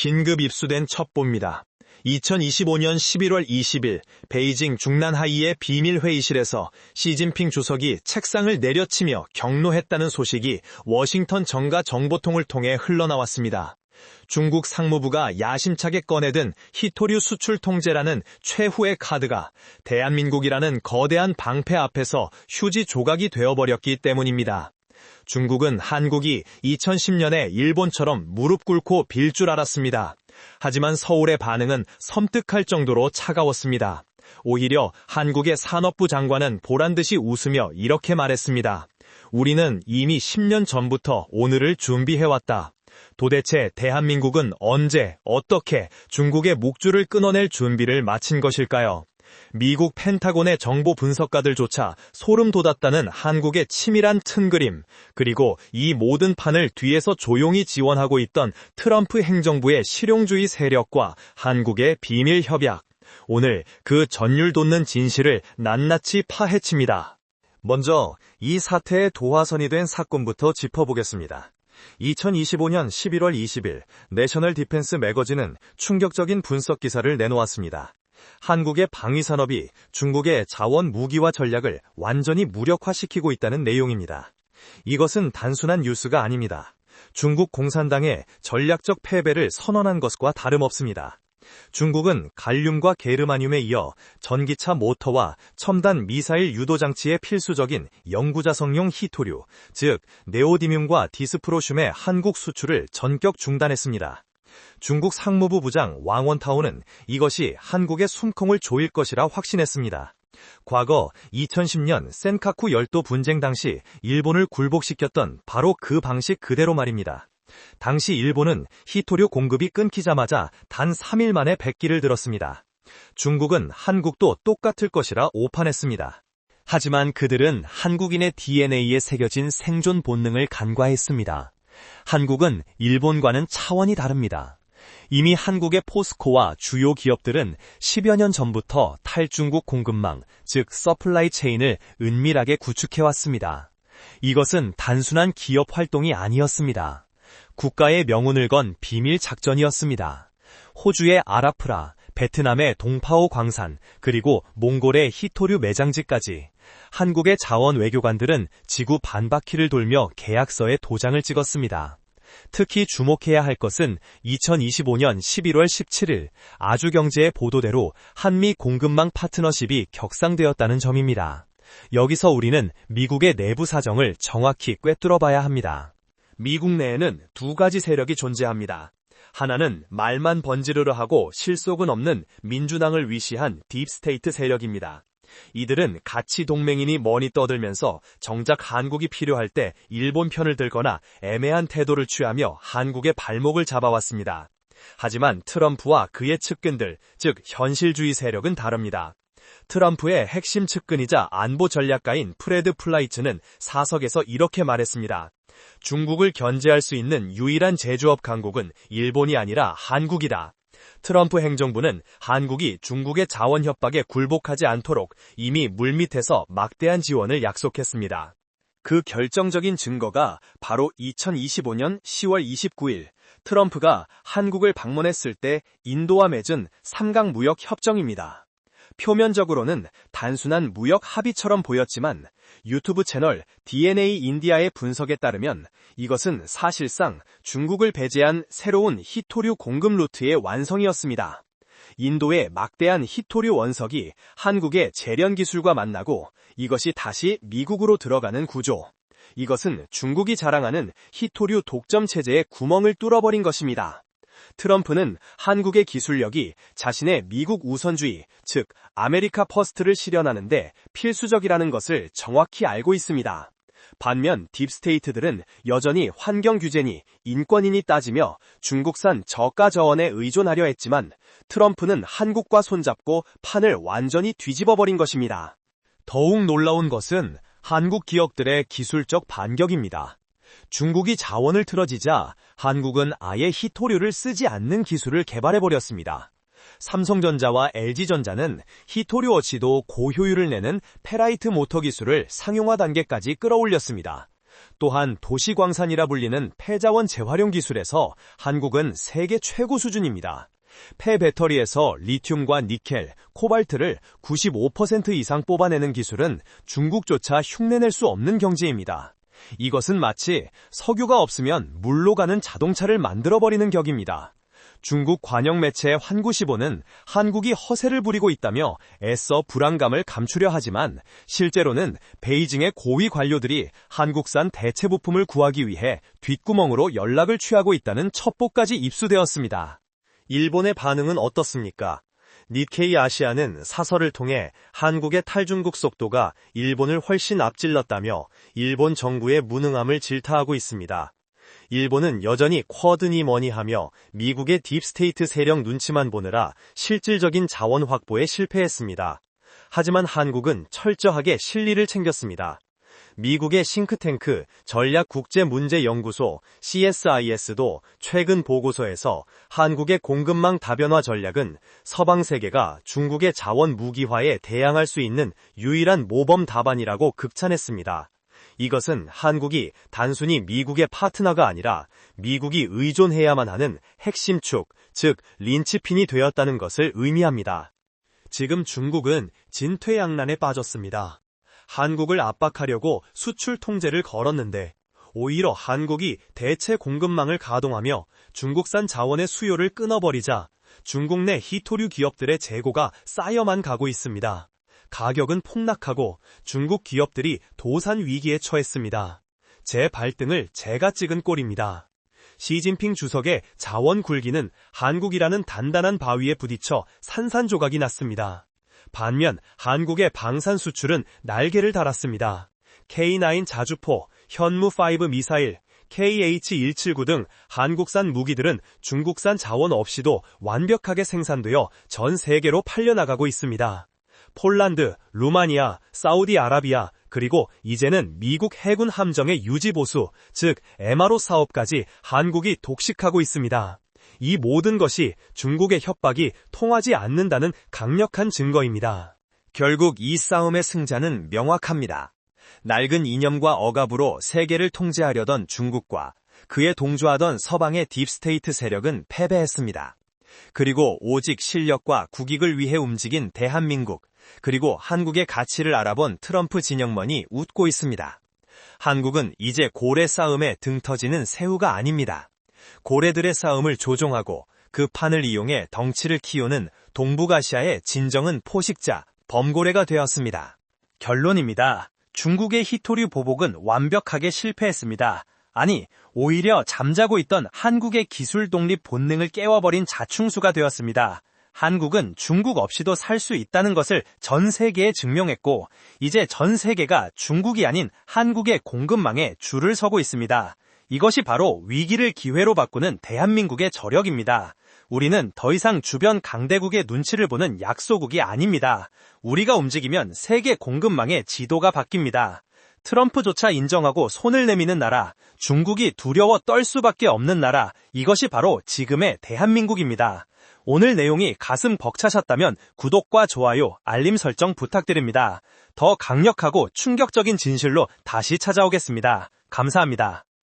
긴급 입수된 첩보입니다. 2025년 11월 20일 베이징 중난하이의 비밀회의실에서 시진핑 주석이 책상을 내려치며 경로했다는 소식이 워싱턴 정가 정보통을 통해 흘러나왔습니다. 중국 상무부가 야심차게 꺼내든 히토류 수출 통제라는 최후의 카드가 대한민국이라는 거대한 방패 앞에서 휴지 조각이 되어버렸기 때문입니다. 중국은 한국이 2010년에 일본처럼 무릎 꿇고 빌 줄 알았습니다. 하지만 서울의 반응은 섬뜩할 정도로 차가웠습니다. 오히려 한국의 산업부 장관은 보란듯이 웃으며 이렇게 말했습니다. 우리는 이미 10년 전부터 오늘을 준비해왔다. 도대체 대한민국은 언제, 어떻게 중국의 목줄을 끊어낼 준비를 마친 것일까요? 미국 펜타곤의 정보 분석가들조차 소름 돋았다는 한국의 치밀한 튼그림, 그리고 이 모든 판을 뒤에서 조용히 지원하고 있던 트럼프 행정부의 실용주의 세력과 한국의 비밀 협약. 오늘 그 전율 돋는 진실을 낱낱이 파헤칩니다. 먼저 이 사태의 도화선이 된 사건부터 짚어보겠습니다. 2025년 11월 20일 내셔널 디펜스 매거진은 충격적인 분석 기사를 내놓았습니다. 한국의 방위산업이 중국의 자원 무기화 전략을 완전히 무력화시키고 있다는 내용입니다. 이것은 단순한 뉴스가 아닙니다. 중국 공산당의 전략적 패배를 선언한 것과 다름없습니다. 중국은 갈륨과 게르마늄에 이어 전기차 모터와 첨단 미사일 유도장치의 필수적인 영구자성용 히토류, 즉 네오디뮴과 디스프로슘의 한국 수출을 전격 중단했습니다. 중국 상무부 부장 왕원타오는 이것이 한국의 숨통을 조일 것이라 확신했습니다. 과거 2010년 센카쿠 열도 분쟁 당시 일본을 굴복시켰던 바로 그 방식 그대로 말입니다. 당시 일본은 히토류 공급이 끊기자마자 단 3일 만에 백기를 들었습니다. 중국은 한국도 똑같을 것이라 오판했습니다. 하지만 그들은 한국인의 DNA에 새겨진 생존 본능을 간과했습니다. 한국은 일본과는 차원이 다릅니다. 이미 한국의 포스코와 주요 기업들은 10여 년 전부터 탈중국 공급망, 즉 서플라이 체인을 은밀하게 구축해왔습니다. 이것은 단순한 기업 활동이 아니었습니다. 국가의 명운을 건 비밀 작전이었습니다. 호주의 아라프라, 베트남의 동파오 광산, 그리고 몽골의 히토류 매장지까지 한국의 자원 외교관들은 지구 반바퀴를 돌며 계약서에 도장을 찍었습니다. 특히 주목해야 할 것은 2025년 11월 17일 아주경제의 보도대로 한미 공급망 파트너십이 격상되었다는 점입니다. 여기서 우리는 미국의 내부 사정을 정확히 꿰뚫어봐야 합니다. 미국 내에는 두 가지 세력이 존재합니다. 하나는 말만 번지르르 하고 실속은 없는 민주당을 위시한 딥스테이트 세력입니다. 이들은 가치 동맹이니 뭐니 떠들면서 정작 한국이 필요할 때 일본 편을 들거나 애매한 태도를 취하며 한국의 발목을 잡아왔습니다. 하지만 트럼프와 그의 측근들, 즉 현실주의 세력은 다릅니다. 트럼프의 핵심 측근이자 안보 전략가인 프레드 플라이츠는 사석에서 이렇게 말했습니다. 중국을 견제할 수 있는 유일한 제조업 강국은 일본이 아니라 한국이다. 트럼프 행정부는 한국이 중국의 자원 협박에 굴복하지 않도록 이미 물밑에서 막대한 지원을 약속했습니다. 그 결정적인 증거가 바로 2025년 10월 29일 트럼프가 한국을 방문했을 때 인도와 맺은 삼각 무역 협정입니다. 표면적으로는 단순한 무역 합의처럼 보였지만 유튜브 채널 DNA 인디아의 분석에 따르면 이것은 사실상 중국을 배제한 새로운 히토류 공급 루트의 완성이었습니다. 인도의 막대한 히토류 원석이 한국의 재련 기술과 만나고 이것이 다시 미국으로 들어가는 구조. 이것은 중국이 자랑하는 히토류 독점 체제의 구멍을 뚫어버린 것입니다. 트럼프는 한국의 기술력이 자신의 미국 우선주의, 즉 아메리카 퍼스트를 실현하는데 필수적이라는 것을 정확히 알고 있습니다. 반면 딥스테이트들은 여전히 환경 규제니 인권이니 따지며 중국산 저가 저원에 의존하려 했지만 트럼프는 한국과 손잡고 판을 완전히 뒤집어버린 것입니다. 더욱 놀라운 것은 한국 기업들의 기술적 반격입니다. 중국이 자원을 틀어지자 한국은 아예 히토류를 쓰지 않는 기술을 개발해버렸습니다. 삼성전자와 LG전자는 히토류 없이도 고효율을 내는 페라이트 모터 기술을 상용화 단계까지 끌어올렸습니다. 또한 도시광산이라 불리는 폐자원 재활용 기술에서 한국은 세계 최고 수준입니다. 폐배터리에서 리튬과 니켈, 코발트를 95% 이상 뽑아내는 기술은 중국조차 흉내낼 수 없는 경지입니다. 이것은 마치 석유가 없으면 물로 가는 자동차를 만들어버리는 격입니다. 중국 관영 매체 환구시보는 한국이 허세를 부리고 있다며 애써 불안감을 감추려 하지만 실제로는 베이징의 고위 관료들이 한국산 대체 부품을 구하기 위해 뒷구멍으로 연락을 취하고 있다는 첩보까지 입수되었습니다. 일본의 반응은 어떻습니까? 니케이 아시아는 사설을 통해 한국의 탈중국 속도가 일본을 훨씬 앞질렀다며 일본 정부의 무능함을 질타하고 있습니다. 일본은 여전히 쿼드니 뭐니 하며 미국의 딥스테이트 세력 눈치만 보느라 실질적인 자원 확보에 실패했습니다. 하지만 한국은 철저하게 실리를 챙겼습니다. 미국의 싱크탱크 전략국제문제연구소 CSIS도 최근 보고서에서 한국의 공급망 다변화 전략은 서방 세계가 중국의 자원 무기화에 대항할 수 있는 유일한 모범 답안이라고 극찬했습니다. 이것은 한국이 단순히 미국의 파트너가 아니라 미국이 의존해야만 하는 핵심 축, 즉 린치핀이 되었다는 것을 의미합니다. 지금 중국은 진퇴양난에 빠졌습니다. 한국을 압박하려고 수출 통제를 걸었는데 오히려 한국이 대체 공급망을 가동하며 중국산 자원의 수요를 끊어버리자 중국 내 희토류 기업들의 재고가 쌓여만 가고 있습니다. 가격은 폭락하고 중국 기업들이 도산 위기에 처했습니다. 제 발등을 제가 찍은 꼴입니다. 시진핑 주석의 자원 굴기는 한국이라는 단단한 바위에 부딪혀 산산조각이 났습니다. 반면 한국의 방산 수출은 날개를 달았습니다. K9 자주포, 현무5 미사일, KH-179 등 한국산 무기들은 중국산 자원 없이도 완벽하게 생산되어 전 세계로 팔려나가고 있습니다. 폴란드, 루마니아, 사우디아라비아, 그리고 이제는 미국 해군 함정의 유지보수, 즉 MRO 사업까지 한국이 독식하고 있습니다. 이 모든 것이 중국의 협박이 통하지 않는다는 강력한 증거입니다. 결국 이 싸움의 승자는 명확합니다. 낡은 이념과 억압으로 세계를 통제하려던 중국과 그에 동조하던 서방의 딥스테이트 세력은 패배했습니다. 그리고 오직 실력과 국익을 위해 움직인 대한민국, 그리고 한국의 가치를 알아본 트럼프 진영먼이 웃고 있습니다. 한국은 이제 고래 싸움에 등 터지는 새우가 아닙니다. 고래들의 싸움을 조종하고 그 판을 이용해 덩치를 키우는 동북아시아의 진정한 포식자, 범고래가 되었습니다. 결론입니다. 중국의 희토류 보복은 완벽하게 실패했습니다. 아니, 오히려 잠자고 있던 한국의 기술 독립 본능을 깨워버린 자충수가 되었습니다. 한국은 중국 없이도 살 수 있다는 것을 전 세계에 증명했고, 이제 전 세계가 중국이 아닌 한국의 공급망에 줄을 서고 있습니다. 이것이 바로 위기를 기회로 바꾸는 대한민국의 저력입니다. 우리는 더 이상 주변 강대국의 눈치를 보는 약소국이 아닙니다. 우리가 움직이면 세계 공급망의 지도가 바뀝니다. 트럼프조차 인정하고 손을 내미는 나라, 중국이 두려워 떨 수밖에 없는 나라, 이것이 바로 지금의 대한민국입니다. 오늘 내용이 가슴 벅차셨다면 구독과 좋아요, 알림 설정 부탁드립니다. 더 강력하고 충격적인 진실로 다시 찾아오겠습니다. 감사합니다.